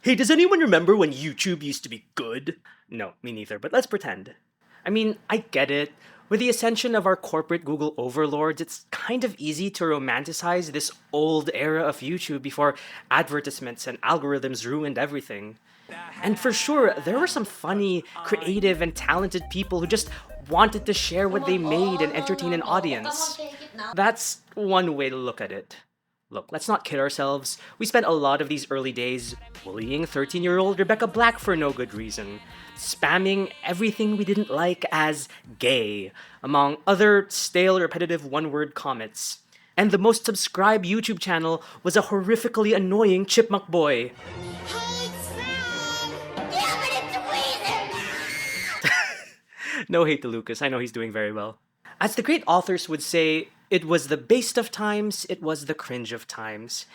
Hey, does anyone remember when YouTube used to be good? No, me neither, but let's pretend. I mean, I get it. With the ascension of our corporate Google overlords, it's kind of easy to romanticize this old era of YouTube before advertisements and algorithms ruined everything. And for sure, there were some funny, creative, and talented people who just wanted to share what they made and entertain an audience. That's one way to look at it. Look, let's not kid ourselves. We spent a lot of these early days bullying 13-year-old Rebecca Black for no good reason, spamming everything we didn't like as gay, among other stale, repetitive one-word comments. And the most subscribed YouTube channel was a horrifically annoying chipmunk boy. Hey, Sam! Damn it, it's a Weezer! No hate to Lucas, I know he's doing very well. As the great authors would say, it was the based of times, it was the cringe of times.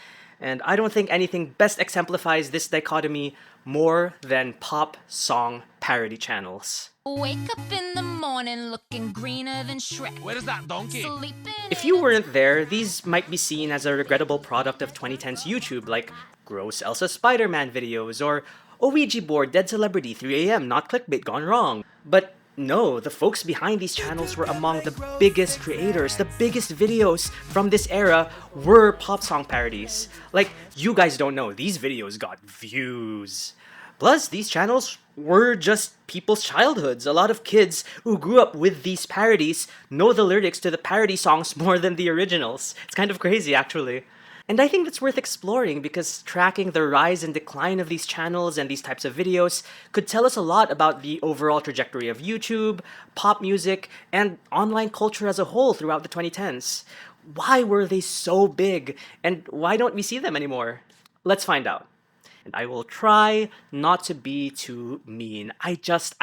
And I don't think anything best exemplifies this dichotomy more than pop song parody channels. Wake up in the morning looking greener than Shrek. Where is that donkey? Sleeping If you weren't there, these might be seen as a regrettable product of 2010's YouTube, like gross Elsa Spider-Man videos or a Ouija board dead celebrity 3 a.m. not clickbait gone wrong. But no, the folks behind these channels were among the biggest creators, the biggest videos from this era were pop song parodies. Like, you guys don't know, these videos got views. Plus, these channels were just people's childhoods. A lot of kids who grew up with these parodies know the lyrics to the parody songs more than the originals. It's kind of crazy, actually. And I think that's worth exploring because tracking the rise and decline of these channels and these types of videos could tell us a lot about the overall trajectory of YouTube, pop music, and online culture as a whole throughout the 2010s. Why were they so big, and why don't we see them anymore? Let's find out. And I will try not to be too mean. I just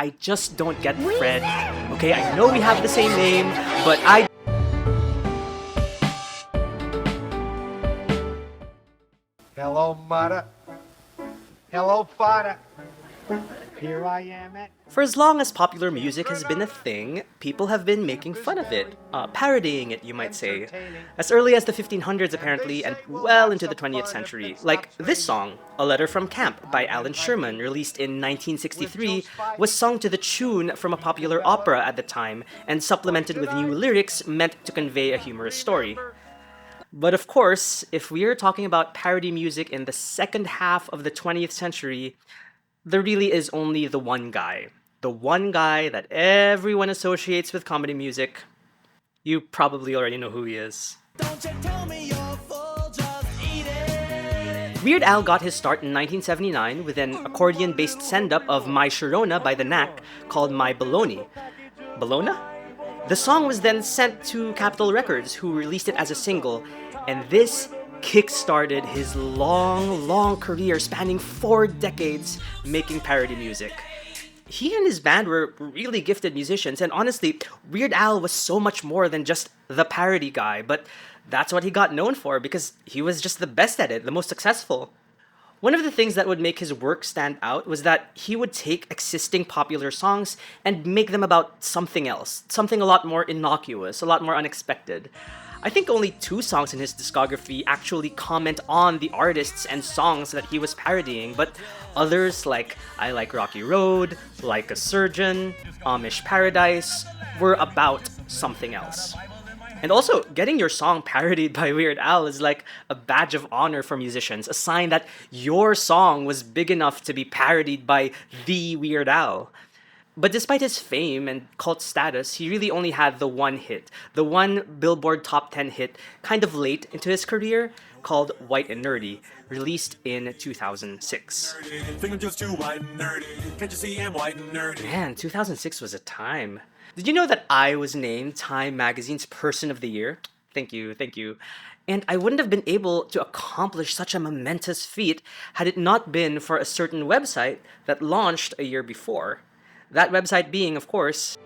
don't get Fred. Okay, I know we have the same name, but I... Hello, mother. Hello, father. Here I am at... For as long as popular music has been a thing, people have been making fun of it, parodying it, you might say. As early as the 1500s, apparently, and well into the 20th century. Like this song, A Letter from Camp by Alan Sherman, released in 1963, was sung to the tune from a popular opera at the time, and supplemented with new lyrics meant to convey a humorous story. But of course, if we're talking about parody music in the second half of the 20th century, there really is only the one guy. The one guy that everyone associates with comedy music. You probably already know who he is. Don't you tell me you're full, just eat it. Weird Al got his start in 1979 with an accordion-based send-up of My Sharona by The Knack called My Baloney. Bologna? The song was then sent to Capitol Records, who released it as a single, and this kick-started his long career spanning 4 decades making parody music. He and his band were really gifted musicians, and honestly, Weird Al was so much more than just the parody guy, but that's what he got known for because he was just the best at it, the most successful. One of the things that would make his work stand out was that he would take existing popular songs and make them about something else, something a lot more innocuous, a lot more unexpected. I think only 2 songs in his discography actually comment on the artists and songs that he was parodying, but others like I Like Rocky Road, Like a Surgeon, Amish Paradise were about something else. And also, getting your song parodied by Weird Al is like a badge of honor for musicians, a sign that your song was big enough to be parodied by the Weird Al. But despite his fame and cult status, he really only had the one hit, the one Billboard Top 10 hit kind of late into his career called White and Nerdy, released in 2006. Think I'm just too white and nerdy. Can't you see I'm white and nerdy? Man, 2006 was a time. Did you know that I was named Time Magazine's Person of the Year? Thank you. And I wouldn't have been able to accomplish such a momentous feat had it not been for a certain website that launched a year before. That website being, of course,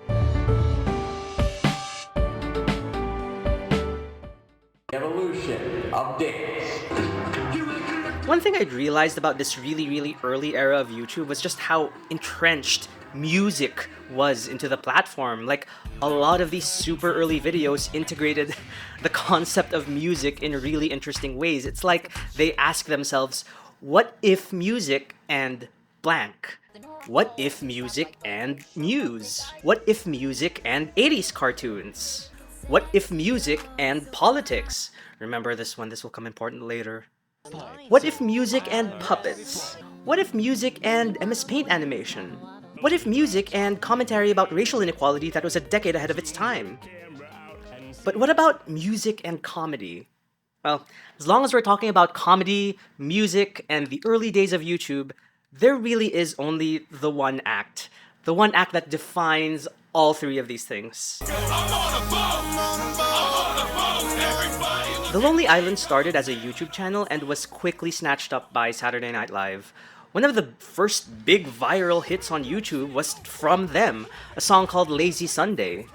Evolution of dance. one thing I'd realized about this really early era of YouTube was just how entrenched music was into the platform. Like, a lot of these super early videos integrated the concept of music in really interesting ways. It's like they ask themselves, What if music and blank? What if music and news? What if music and 80s cartoons? What if music and politics? Remember this one, this will come important later. What if music and puppets? What if music and MS Paint animation? What if music and commentary about racial inequality that was a decade ahead of its time? But what about music and comedy? Well, as long as we're talking about comedy, music, and the early days of YouTube, there really is only the one act. The one act that defines all three of these things. The Lonely Island started as a YouTube channel and was quickly snatched up by Saturday Night Live. One of the first big viral hits on YouTube was from them, a song called Lazy Sunday.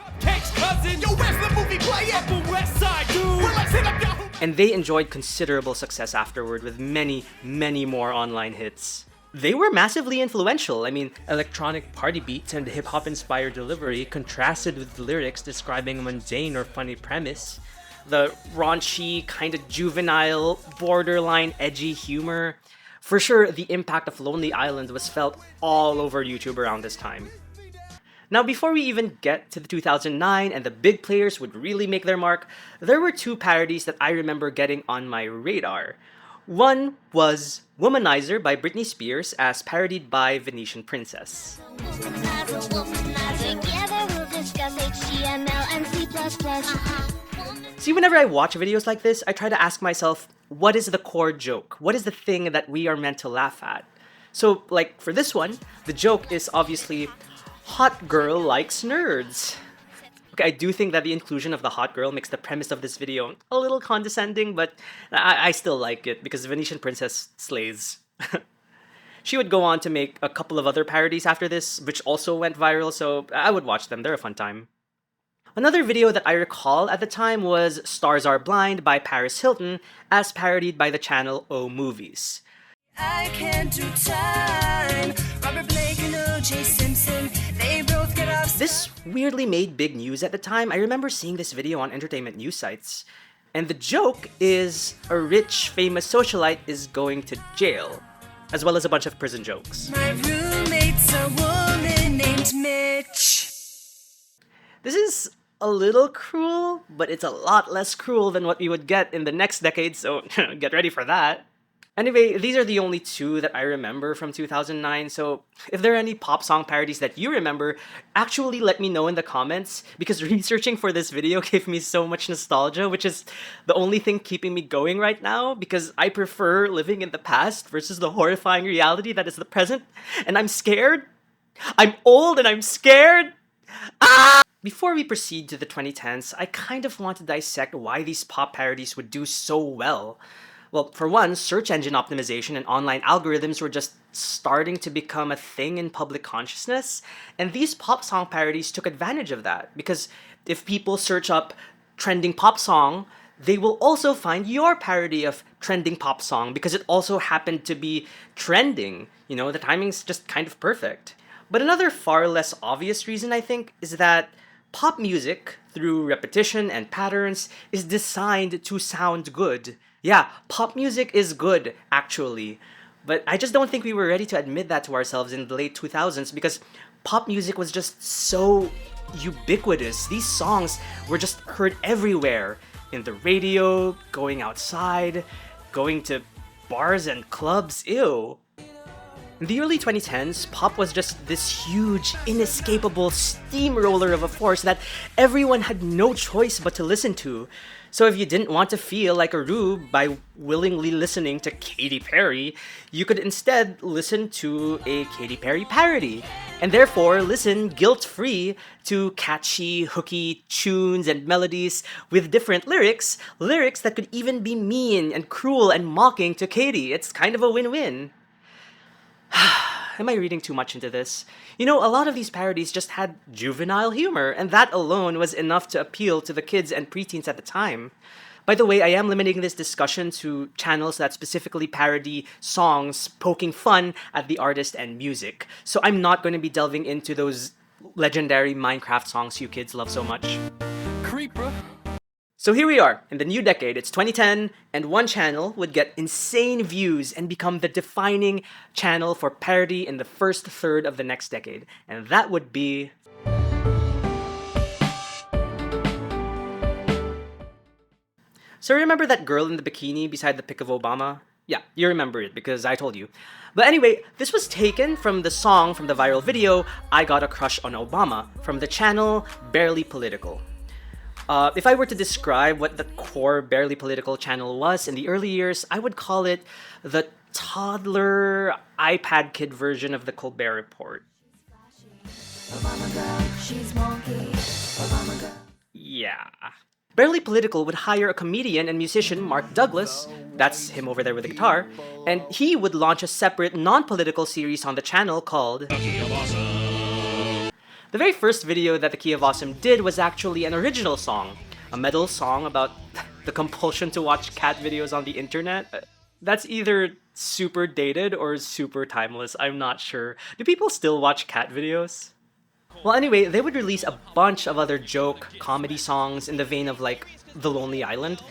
And they enjoyed considerable success afterward with many, many more online hits. They were massively influential. I mean, electronic party beats and hip-hop inspired delivery contrasted with lyrics describing a mundane or funny premise. The raunchy, kind of juvenile, borderline edgy humor. For sure, the impact of Lonely Island was felt all over YouTube around this time. Now, before we even get to the 2009 and the big players would really make their mark, there were two parodies that I remember getting on my radar. One was Womanizer by Britney Spears as parodied by Venetian Princess. See, whenever I watch videos like this, I try to ask myself, what is the core joke? What is the thing that we are meant to laugh at? So, like, for this one, the joke is obviously, hot girl likes nerds. Okay, I do think that the inclusion of the hot girl makes the premise of this video a little condescending, but I still like it because Venetian Princess slays. She would go on to make a couple of other parodies after this, which also went viral, so I would watch them. They're a fun time. Another video that I recall at the time was Stars Are Blind by Paris Hilton, as parodied by the channel O Movies. I can't do time. Robert Blake and O.J. Simpson, they both get off. This weirdly made big news at the time. I remember seeing this video on entertainment news sites. And the joke is a rich, famous socialite is going to jail, as well as a bunch of prison jokes. My roommate's a woman named Mitch. This is a little cruel, but it's a lot less cruel than what we would get in the next decade, so get ready for that. Anyway, these are the only two that I remember from 2009, so if there are any pop song parodies that you remember, actually let me know in the comments, because researching for this video gave me so much nostalgia, which is the only thing keeping me going right now, because I prefer living in the past versus the horrifying reality that is the present, and I'm scared. I'm old and I'm scared. Ah! Before we proceed to the 2010s, I kind of want to dissect why these pop parodies would do so well. Well, for one, search engine optimization and online algorithms were just starting to become a thing in public consciousness, and these pop song parodies took advantage of that, because if people search up trending pop song, they will also find your parody of trending pop song, because it also happened to be trending. You know, the timing's just kind of perfect. But another far less obvious reason, I think, is that pop music, through repetition and patterns, is designed to sound good. Yeah, pop music is good, actually. But I just don't think we were ready to admit that to ourselves in the late 2000s, because pop music was just so ubiquitous. These songs were just heard everywhere. In the radio, going outside, going to bars and clubs, ew. In the early 2010s, pop was just this huge, inescapable steamroller of a force that everyone had no choice but to listen to. So if you didn't want to feel like a rube by willingly listening to Katy Perry, you could instead listen to a Katy Perry parody, and therefore listen guilt-free to catchy, hooky tunes and melodies with different lyrics that could even be mean and cruel and mocking to Katy. It's kind of a win-win. Am I reading too much into this? You know, a lot of these parodies just had juvenile humor, and that alone was enough to appeal to the kids and preteens at the time. By the way, I am limiting this discussion to channels that specifically parody songs poking fun at the artist and music, so I'm not going to be delving into those legendary Minecraft songs you kids love so much. Creeper. So here we are, in the new decade, it's 2010, and one channel would get insane views and become the defining channel for parody in the first third of the next decade. And that would be... So remember that girl in the bikini beside the pic of Obama? Yeah, you remember it because I told you. But anyway, this was taken from the song from the viral video, I Got a Crush on Obama, from the channel Barely Political. If I were to describe what the core Barely Political channel was in the early years, I would call it the toddler iPad kid version of the Colbert Report. Yeah. Barely Political would hire a comedian and musician, Mark Douglas, that's him over there with the guitar, and he would launch a separate non-political series on the channel called... The very first video that the Key of Awesome did was actually an original song, a metal song about the compulsion to watch cat videos on the internet. That's either super dated or super timeless, I'm not sure. Do people still watch cat videos? Well, anyway, they would release a bunch of other joke, comedy songs in the vein of like The Lonely Island.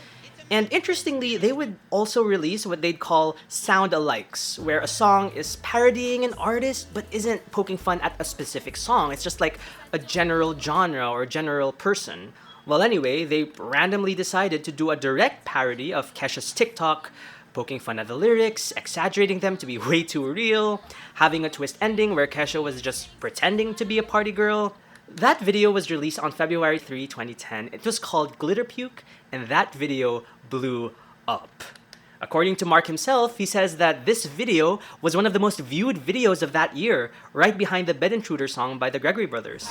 And interestingly, they would also release what they'd call sound-alikes, where a song is parodying an artist but isn't poking fun at a specific song. It's just like a general genre or general person. Well, anyway, they randomly decided to do a direct parody of Kesha's TikTok, poking fun at the lyrics, exaggerating them to be way too real, having a twist ending where Kesha was just pretending to be a party girl. That video was released on February 3, 2010. It was called Glitter Puke, and that video blew up. According to Mark himself, he says that this video was one of the most viewed videos of that year, right behind the Bed Intruder song by the Gregory Brothers.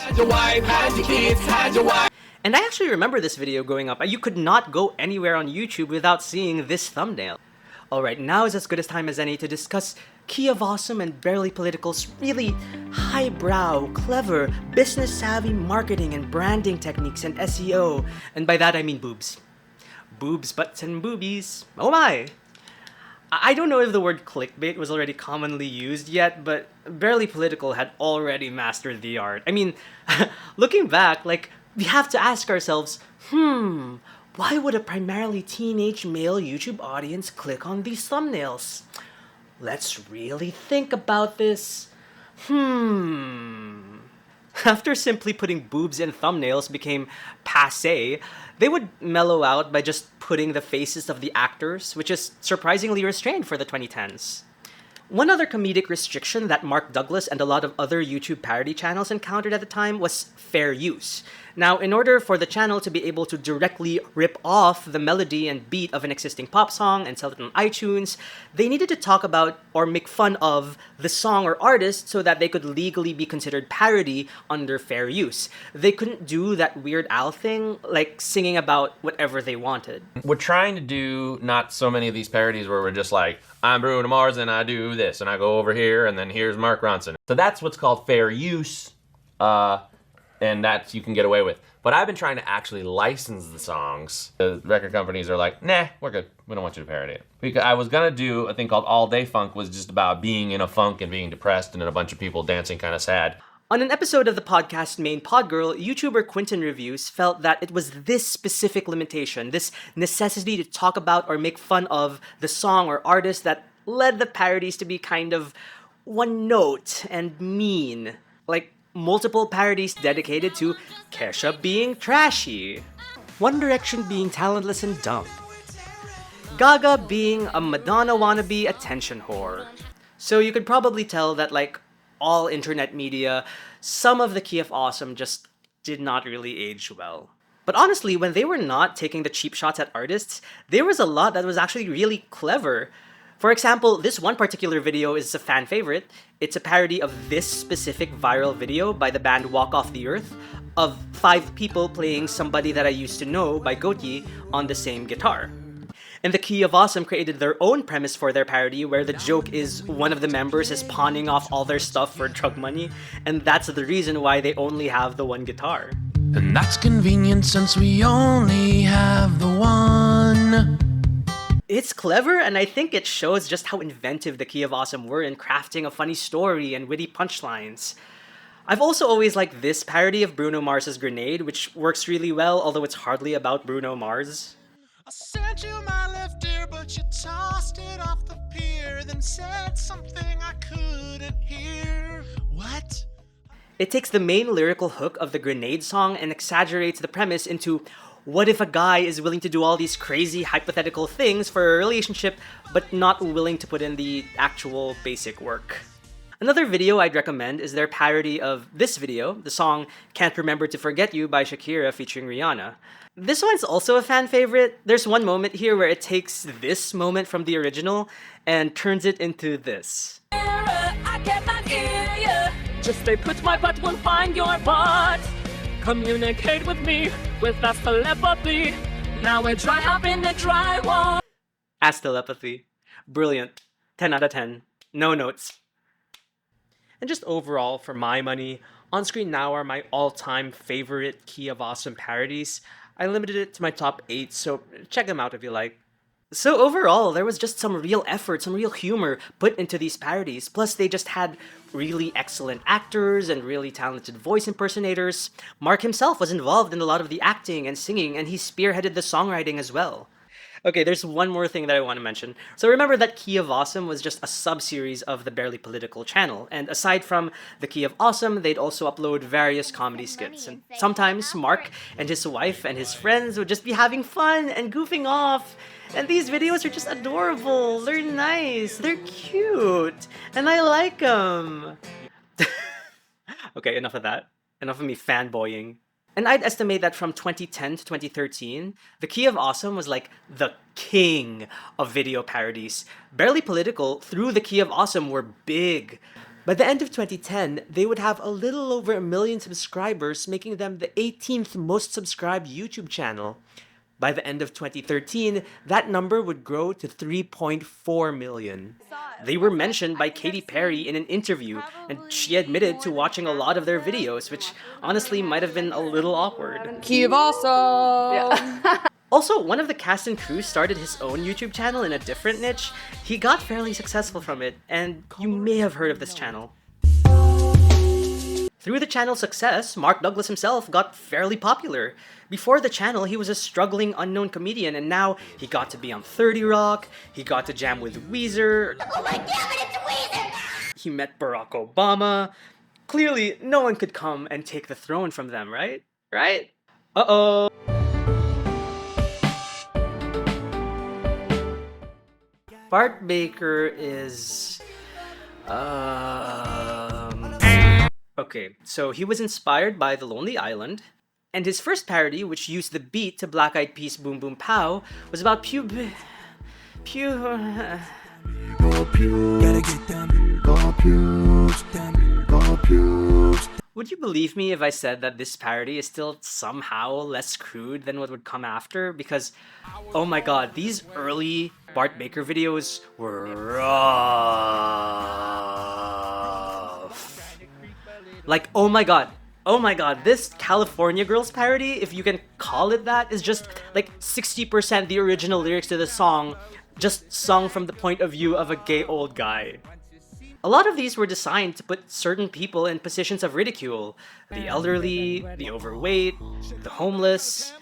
And I actually remember this video growing up. You could not go anywhere on YouTube without seeing this thumbnail. Alright, now is as good a time as any to discuss Key of Awesome and Barely Political's really highbrow, clever, business-savvy marketing and branding techniques and SEO. And by that I mean boobs. Boobs, butts, and boobies. Oh my! I don't know if the word clickbait was already commonly used yet, but Barely Political had already mastered the art. I mean, looking back, like, we have to ask ourselves, why would a primarily teenage male YouTube audience click on these thumbnails? Let's really think about this. After simply putting boobs in thumbnails became passé, they would mellow out by just putting the faces of the actors, which is surprisingly restrained for the 2010s. One other comedic restriction that Mark Douglas and a lot of other YouTube parody channels encountered at the time was fair use. Now, in order for the channel to be able to directly rip off the melody and beat of an existing pop song and sell it on iTunes, they needed to talk about or make fun of the song or artist so that they could legally be considered parody under fair use. They couldn't do that Weird Al thing, like singing about whatever they wanted. We're trying to do not so many of these parodies where we're just like, I'm Bruno Mars and I do this, and I go over here, and then here's Mark Ronson. So that's what's called fair use. And that you can get away with. But I've been trying to actually license the songs. The record companies are like, nah, we're good. We don't want you to parody it. Because I was gonna do a thing called All Day Funk, was just about being in a funk and being depressed and then a bunch of people dancing kind of sad. On an episode of the podcast Main Podgirl, YouTuber Quinton Reviews felt that it was this specific limitation, this necessity to talk about or make fun of the song or artist that led the parodies to be kind of one note and mean. Like, multiple parodies dedicated to Kesha being trashy, One Direction being talentless and dumb, Gaga being a Madonna wannabe attention whore. So you could probably tell that, like all internet media, some of the Key of Awesome just did not really age well. But honestly, when they were not taking the cheap shots at artists, there was a lot that was actually really clever. For example, this one particular video is a fan favorite. It's a parody of this specific viral video by the band Walk Off the Earth of 5 people playing Somebody That I Used to Know by Goatee on the same guitar. And the Key of Awesome created their own premise for their parody where the joke is one of the members is pawning off all their stuff for drug money, and that's the reason why they only have the one guitar. And that's convenient since we only have the one. It's clever, and I think it shows just how inventive the Key of Awesome were in crafting a funny story and witty punchlines. I've also always liked this parody of Bruno Mars's Grenade, which works really well, although it's hardly about Bruno Mars. I sent you my left ear, but you tossed it off the pier, then said something I couldn't hear. What? It takes the main lyrical hook of the Grenade song and exaggerates the premise into what if a guy is willing to do all these crazy hypothetical things for a relationship but not willing to put in the actual basic work. Another video I'd recommend is their parody of this video, the song Can't Remember to Forget You by Shakira featuring Rihanna. This one's also a fan favorite. There's one moment here where it takes this moment from the original and turns it into this. I cannot hear you. Just stay put, my butt will find your butt. Communicate with me with that telepathy. Now we're dry hop in the drywall. As telepathy. Brilliant. 10 out of 10. No notes. And just overall, for my money, On Screen Now are my all-time favorite Key of Awesome parodies. I limited it to my top 8, so check them out if you like. So overall, there was just some real effort, some real humor put into these parodies. Plus, they just had really excellent actors and really talented voice impersonators. Mark himself was involved in a lot of the acting and singing, and he spearheaded the songwriting as well. Okay, there's one more thing that I want to mention. So remember that Key of Awesome was just a sub-series of the Barely Political channel, and aside from the Key of Awesome, they'd also upload various comedy skits. And sometimes Mark and his wife and his friends would just be having fun and goofing off. And these videos are just adorable, they're nice, they're cute, and I like them. Okay, enough of that. Enough of me fanboying. And I'd estimate that from 2010 to 2013, the Key of Awesome was like the king of video parodies. Barely Political, through the Key of Awesome, were big. By the end of 2010, they would have a little over 1 million subscribers, making them the 18th most subscribed YouTube channel. By the end of 2013, that number would grow to 3.4 million. They were mentioned by Katy Perry in an interview, and she admitted to watching a lot of their videos, which honestly might have been a little awkward. Key of Awesome! Also, one of the cast and crew started his own YouTube channel in a different niche. He got fairly successful from it, and you may have heard of this channel. Through the channel's success, Mark Douglas himself got fairly popular. Before the channel, he was a struggling unknown comedian, and now he got to be on 30 Rock, he got to jam with Weezer, Oh my damn it, it's Weezer! he met Barack Obama. Clearly, no one could come and take the throne from them, right? Right? Uh-oh. Bart Baker is... Okay, so he was inspired by The Lonely Island, and his first parody, which used the beat to Black Eyed Peas' Boom Boom Pow, was about Would you believe me if I said that this parody is still somehow less crude than what would come after? Because, oh my god, these early Bart Baker videos were rough. Like, oh my god, this California Girls parody, if you can call it that, is just like 60% the original lyrics to the song, just sung from the point of view of a gay old guy. A lot of these were designed to put certain people in positions of ridicule. The elderly, the overweight, the homeless.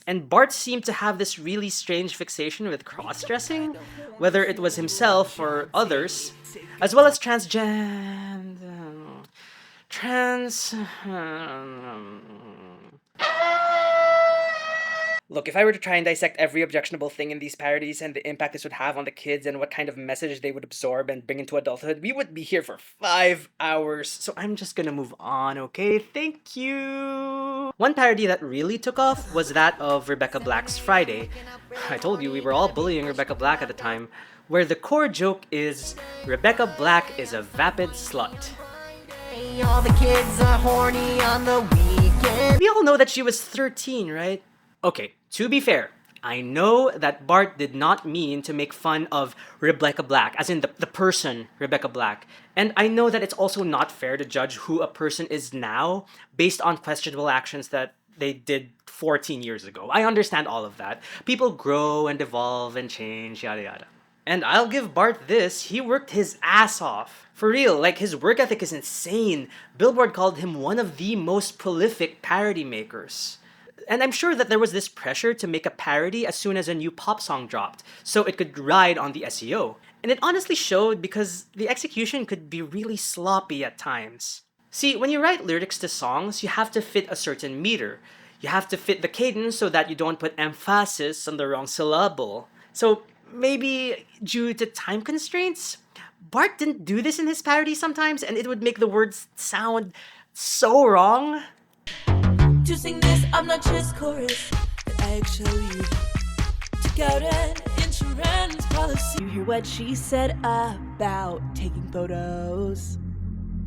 And Bart seemed to have this really strange fixation with cross-dressing, whether it was himself or others, as well as Look, if I were to try and dissect every objectionable thing in these parodies and the impact this would have on the kids and what kind of message they would absorb and bring into adulthood, we would be here for 5 hours. So I'm just gonna move on, okay? Thank you! One parody that really took off was that of Rebecca Black's Friday. I told you we were all bullying Rebecca Black at the time, where the core joke is Rebecca Black is a vapid slut. All the kids are horny on the weekend. We all know that she was 13, right? Okay, to be fair, I know that Bart did not mean to make fun of Rebecca Black, as in the person Rebecca Black. And I know that it's also not fair to judge who a person is now based on questionable actions that they did 14 years ago. I understand all of that. People grow and evolve and change, yada yada. And I'll give Bart this, he worked his ass off. For real, like his work ethic is insane. Billboard called him one of the most prolific parody makers. And I'm sure that there was this pressure to make a parody as soon as a new pop song dropped, so it could ride on the SEO. And it honestly showed because the execution could be really sloppy at times. See, when you write lyrics to songs, you have to fit a certain meter. You have to fit the cadence so that you don't put emphasis on the wrong syllable. So maybe due to time constraints, Bart didn't do this in his parody sometimes, and it would make the words sound so wrong. To sing this obnoxious chorus that I actually took out an insurance policy. You hear what she said about taking photos?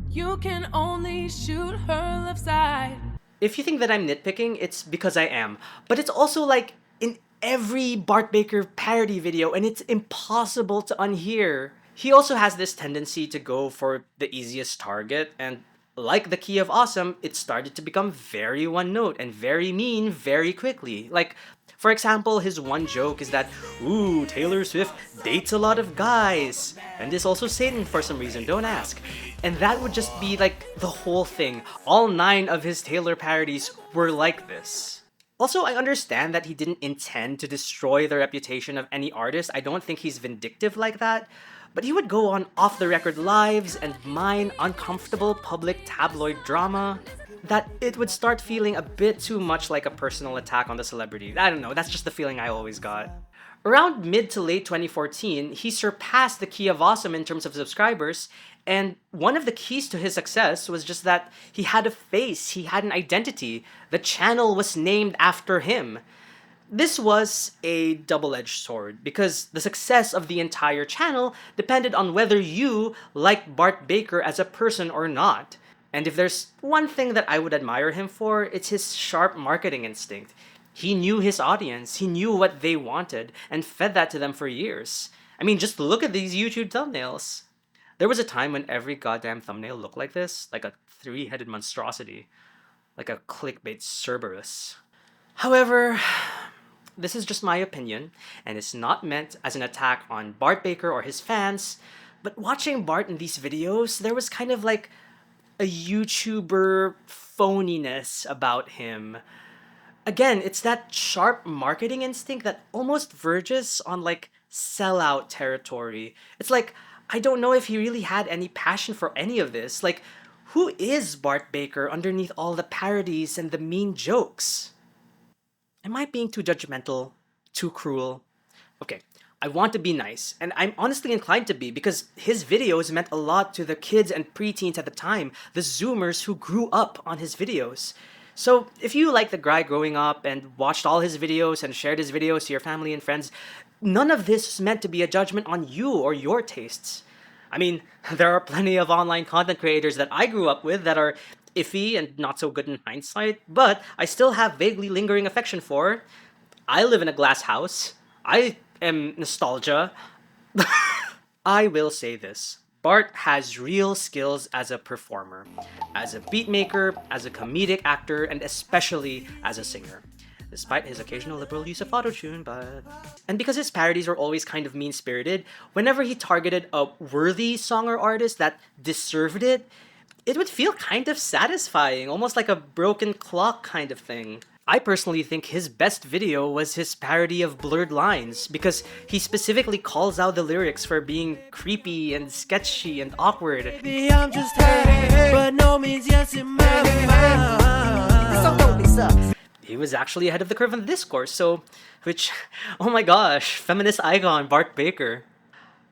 You can only shoot her left side. If you think that I'm nitpicking, it's because I am. But it's also like in every Bart Baker parody video, and it's impossible to unhear. He also has this tendency to go for the easiest target, and like the Key of Awesome, it started to become very one note and very mean very quickly. Like, for example, his one joke is that, ooh, Taylor Swift dates a lot of guys. And this also Satan for some reason, don't ask. And that would just be like the whole thing. All 9 of his Taylor parodies were like this. Also, I understand that he didn't intend to destroy the reputation of any artist. I don't think he's vindictive like that. But he would go on off-the-record lives and mine uncomfortable public tabloid drama that it would start feeling a bit too much like a personal attack on the celebrity. I don't know, that's just the feeling I always got. Around mid to late 2014, he surpassed the Key of Awesome in terms of subscribers, and one of the keys to his success was just that he had a face, he had an identity. The channel was named after him. This was a double-edged sword because the success of the entire channel depended on whether you liked Bart Baker as a person or not. And if there's one thing that I would admire him for, it's his sharp marketing instinct. He knew his audience, he knew what they wanted, and fed that to them for years. I mean, just look at these YouTube thumbnails. There was a time when every goddamn thumbnail looked like this, like a 3-headed monstrosity, like a clickbait Cerberus. However, this is just my opinion, and it's not meant as an attack on Bart Baker or his fans, but watching Bart in these videos, there was kind of like a YouTuber phoniness about him. Again, it's that sharp marketing instinct that almost verges on like sellout territory. It's like, I don't know if he really had any passion for any of this. Like, who is Bart Baker underneath all the parodies and the mean jokes? Am I being too judgmental? Too cruel? Okay, I want to be nice, and I'm honestly inclined to be because his videos meant a lot to the kids and preteens at the time, the Zoomers who grew up on his videos. So if you like the guy growing up and watched all his videos and shared his videos to your family and friends, none of this is meant to be a judgment on you or your tastes. I mean, there are plenty of online content creators that I grew up with that are iffy and not so good in hindsight, but I still have vaguely lingering affection for. I live in a glass house. I am nostalgia. I will say this. Bart has real skills as a performer, as a beatmaker, as a comedic actor, and especially as a singer. Despite his occasional liberal use of autotune, but... And because his parodies were always kind of mean-spirited, whenever he targeted a worthy song or artist that deserved it, it would feel kind of satisfying, almost like a broken clock kind of thing. I personally think his best video was his parody of Blurred Lines, because he specifically calls out the lyrics for being creepy and sketchy and awkward. Maybe I'm just hurting, but no means yes in my mind. So totally sucks. He was actually ahead of the curve on the discourse, so... Which... Oh my gosh, feminist icon Bart Baker.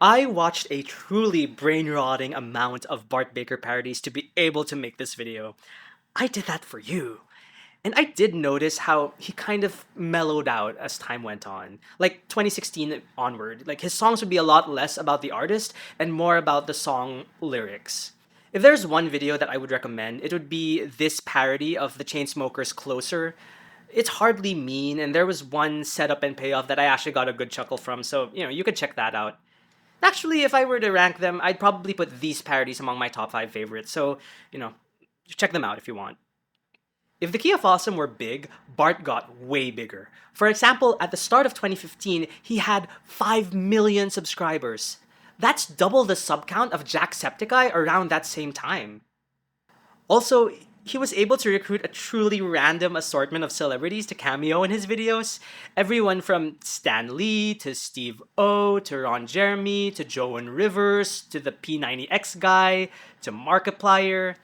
I watched a truly brain-rotting amount of Bart Baker parodies to be able to make this video. I did that for you. And I did notice how he kind of mellowed out as time went on. Like 2016 onward, like his songs would be a lot less about the artist and more about the song lyrics. If there's one video that I would recommend, it would be this parody of the Chainsmokers' Closer. It's hardly mean, and there was one setup and payoff that I actually got a good chuckle from, so, you could check that out. Actually, if I were to rank them, I'd probably put these parodies among my top 5 favorites, so, check them out if you want. If the Key of Awesome were big, Bart got way bigger. For example, at the start of 2015, he had 5 million subscribers. That's double the sub count of Jacksepticeye around that same time. Also, he was able to recruit a truly random assortment of celebrities to cameo in his videos. Everyone from Stan Lee, to Steve O, to Ron Jeremy, to Joan Rivers, to the P90X guy, to Markiplier.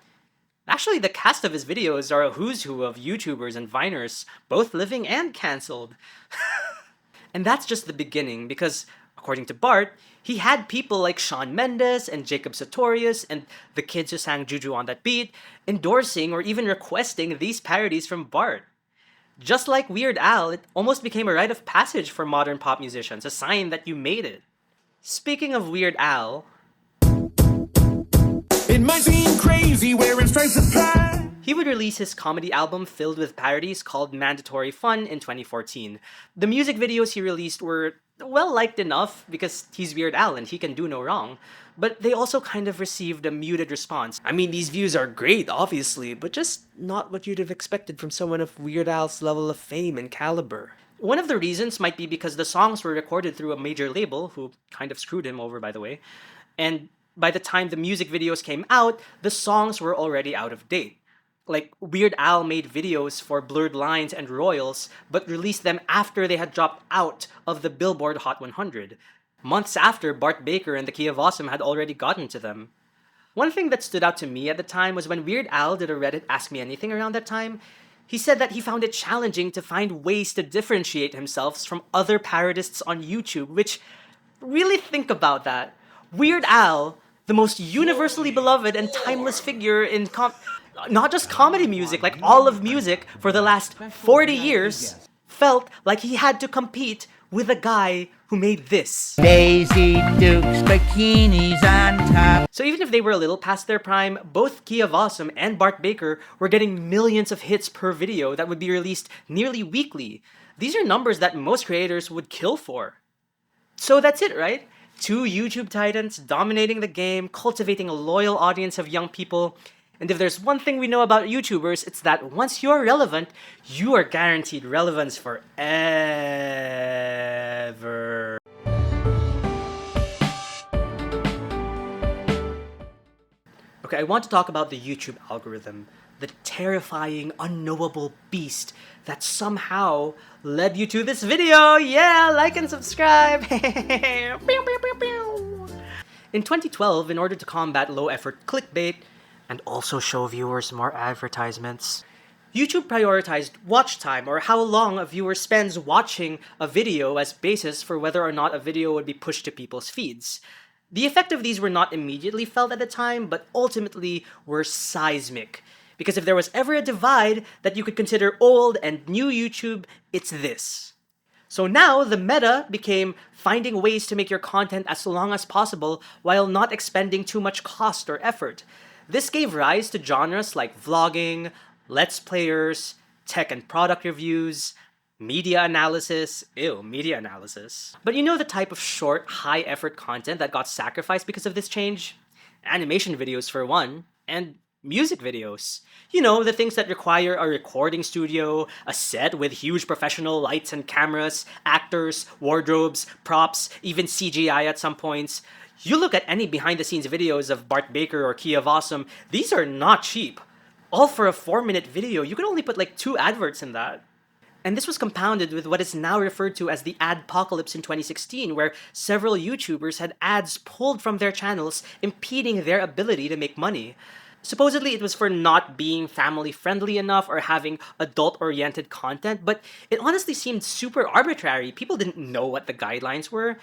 Actually, the cast of his videos are a who's who of YouTubers and Viners, both living and cancelled. And that's just the beginning, because, according to Bart, he had people like Shawn Mendes and Jacob Sartorius and the kids who sang Juju on That Beat endorsing or even requesting these parodies from Bart. Just like Weird Al, it almost became a rite of passage for modern pop musicians, a sign that you made it. Speaking of Weird Al, It might seem crazy wearing stripes of pride. he would release his comedy album filled with parodies called Mandatory Fun in 2014. The music videos he released were well-liked enough because he's Weird Al and he can do no wrong, but they also kind of received a muted response. I mean, these views are great, obviously, but just not what you'd have expected from someone of Weird Al's level of fame and caliber. One of the reasons might be because the songs were recorded through a major label, who kind of screwed him over, by the way, and by the time the music videos came out, the songs were already out of date. Like, Weird Al made videos for Blurred Lines and Royals, but released them after they had dropped out of the Billboard Hot 100. Months after Bart Baker and the Key of Awesome had already gotten to them. One thing that stood out to me at the time was when Weird Al did a Reddit Ask Me Anything around that time, he said that he found it challenging to find ways to differentiate himself from other parodists on YouTube, which, really think about that. Weird Al, the most universally beloved and timeless figure in not just comedy music, like all of music for the last 40 years, felt like he had to compete with a guy who made this. Daisy Dukes, bikinis on top. So even if they were a little past their prime, both Key of Awesome and Bart Baker were getting millions of hits per video that would be released nearly weekly. These are numbers that most creators would kill for. So that's it, right? 2 YouTube titans dominating the game, cultivating a loyal audience of young people. And if there's one thing we know about YouTubers, it's that once you're relevant, you are guaranteed relevance forever. Okay, I want to talk about the YouTube algorithm, the terrifying, unknowable beast that somehow led you to this video. Yeah, like and subscribe. In 2012, in order to combat low-effort clickbait, and also show viewers more advertisements, YouTube prioritized watch time, or how long a viewer spends watching a video, as basis for whether or not a video would be pushed to people's feeds. The effect of these were not immediately felt at the time, but ultimately were seismic. Because if there was ever a divide that you could consider old and new YouTube, it's this. So now the meta became finding ways to make your content as long as possible while not expending too much cost or effort. This gave rise to genres like vlogging, let's players, tech and product reviews, media analysis. Ew, media analysis. But you know the type of short, high-effort content that got sacrificed because of this change? Animation videos for one, and music videos. You know, the things that require a recording studio, a set with huge professional lights and cameras, actors, wardrobes, props, even CGI at some points. You look at any behind-the-scenes videos of Bart Baker or Key of Awesome, these are not cheap. All for a 4-minute video, you could only put like 2 adverts in that. And this was compounded with what is now referred to as the adpocalypse in 2016, where several YouTubers had ads pulled from their channels, impeding their ability to make money. Supposedly it was for not being family-friendly enough or having adult-oriented content, but it honestly seemed super arbitrary. People didn't know what the guidelines were.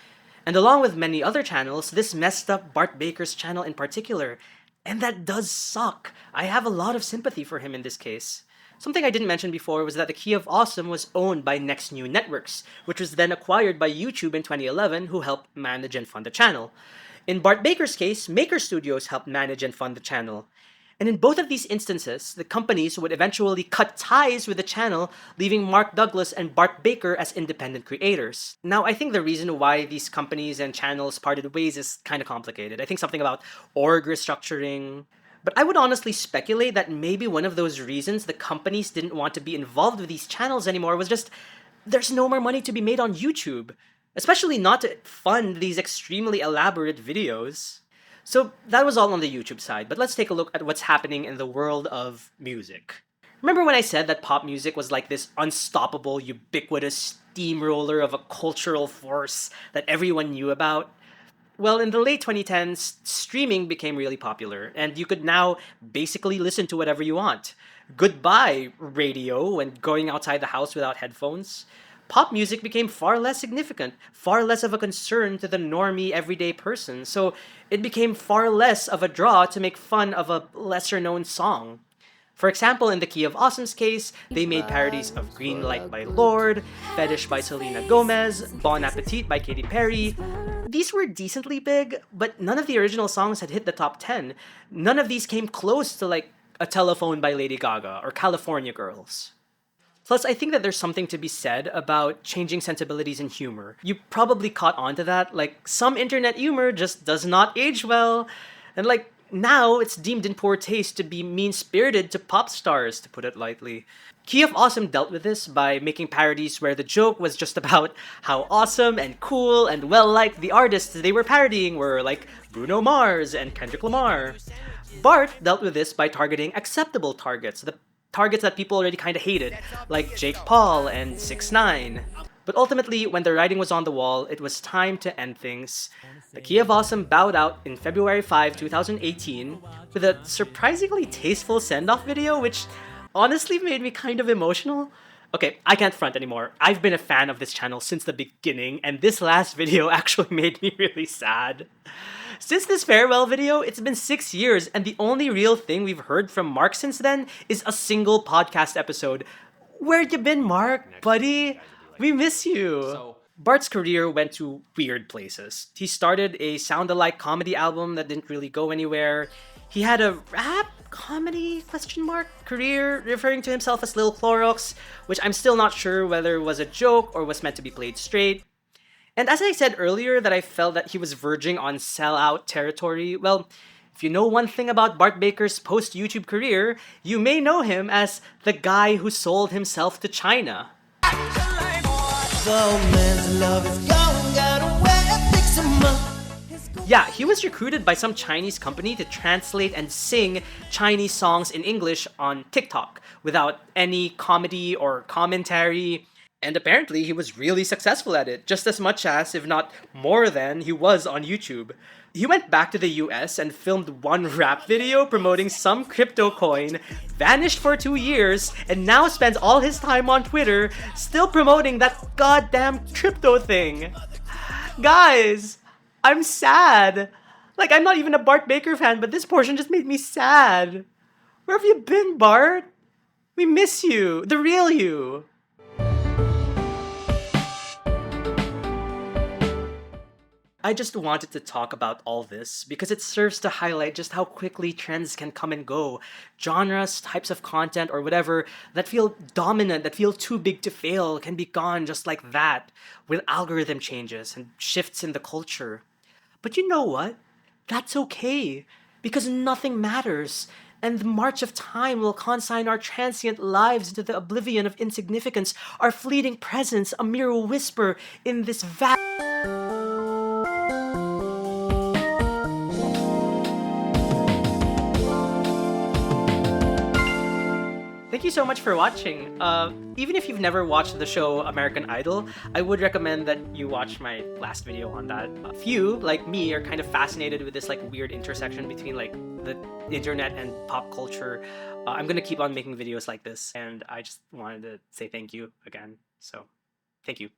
And along with many other channels, this messed up Bart Baker's channel in particular. And that does suck. I have a lot of sympathy for him in this case. Something I didn't mention before was that the Key of Awesome was owned by Next New Networks, which was then acquired by YouTube in 2011, who helped manage and fund the channel. In Bart Baker's case, Maker Studios helped manage and fund the channel. And in both of these instances, the companies would eventually cut ties with the channel, leaving Mark Douglas and Bart Baker as independent creators. Now, I think the reason why these companies and channels parted ways is kind of complicated. I think something about org restructuring. But I would honestly speculate that maybe one of those reasons the companies didn't want to be involved with these channels anymore was just there's no more money to be made on YouTube, especially not to fund these extremely elaborate videos. So that was all on the YouTube side, but let's take a look at what's happening in the world of music. Remember when I said that pop music was like this unstoppable, ubiquitous steamroller of a cultural force that everyone knew about? Well, in the late 2010s, streaming became really popular, and you could now basically listen to whatever you want. Goodbye, radio, and going outside the house without headphones. Pop music became far less significant, far less of a concern to the normie everyday person, so it became far less of a draw to make fun of a lesser-known song. For example, in the Key of Awesome's case, they made parodies of Green Light by Lorde, Fetish by Selena Gomez, Bon Appetit by Katy Perry. These were decently big, but none of the original songs had hit the top 10. None of these came close to like A Telephone by Lady Gaga or California Girls. Plus, I think that there's something to be said about changing sensibilities in humor. You probably caught on to that, like some internet humor just does not age well, and like now it's deemed in poor taste to be mean-spirited to pop stars, to put it lightly. Key of Awesome dealt with this by making parodies where the joke was just about how awesome and cool and well-liked the artists they were parodying were, like Bruno Mars and Kendrick Lamar. Bart dealt with this by targeting acceptable targets, the targets that people already kind of hated, like Jake Paul and 6ix9ine. But ultimately, when the writing was on the wall, it was time to end things. The Key of Awesome bowed out in February 5, 2018, with a surprisingly tasteful send-off video, which honestly made me kind of emotional. Okay, I can't front anymore. I've been a fan of this channel since the beginning, and this last video actually made me really sad. Since this farewell video, it's been 6 years, and the only real thing we've heard from Mark since then is a single podcast episode. Where you been, Mark, buddy? We miss you. Bart's career went to weird places. He started a sound-alike comedy album that didn't really go anywhere. He had a rap comedy career referring to himself as Lil Clorox, which I'm still not sure whether it was a joke or was meant to be played straight. And as I said earlier that I felt that he was verging on sellout territory, well, if you know one thing about Bart Baker's post-YouTube career, you may know him as the guy who sold himself to China. Yeah, he was recruited by some Chinese company to translate and sing Chinese songs in English on TikTok without any comedy or commentary. And apparently he was really successful at it, just as much as, if not more than, he was on YouTube. He went back to the US and filmed one rap video promoting some crypto coin, vanished for 2 years, and now spends all his time on Twitter still promoting that goddamn crypto thing. Guys, I'm sad. Like, I'm not even a Bart Baker fan, but this portion just made me sad. Where have you been, Bart? We miss you, the real you. I just wanted to talk about all this because it serves to highlight just how quickly trends can come and go. Genres, types of content, or whatever that feel dominant, that feel too big to fail, can be gone just like that, with algorithm changes and shifts in the culture. But you know what? That's okay, because nothing matters, and the march of time will consign our transient lives into the oblivion of insignificance, our fleeting presence a mere whisper in this vast... Thank you so much for watching. Even if you've never watched the show American Idol, I would recommend that you watch my last video on that. A few, like me, are kind of fascinated with this like weird intersection between like the internet and pop culture. I'm gonna keep on making videos like this, and I just wanted to say thank you again. So, thank you.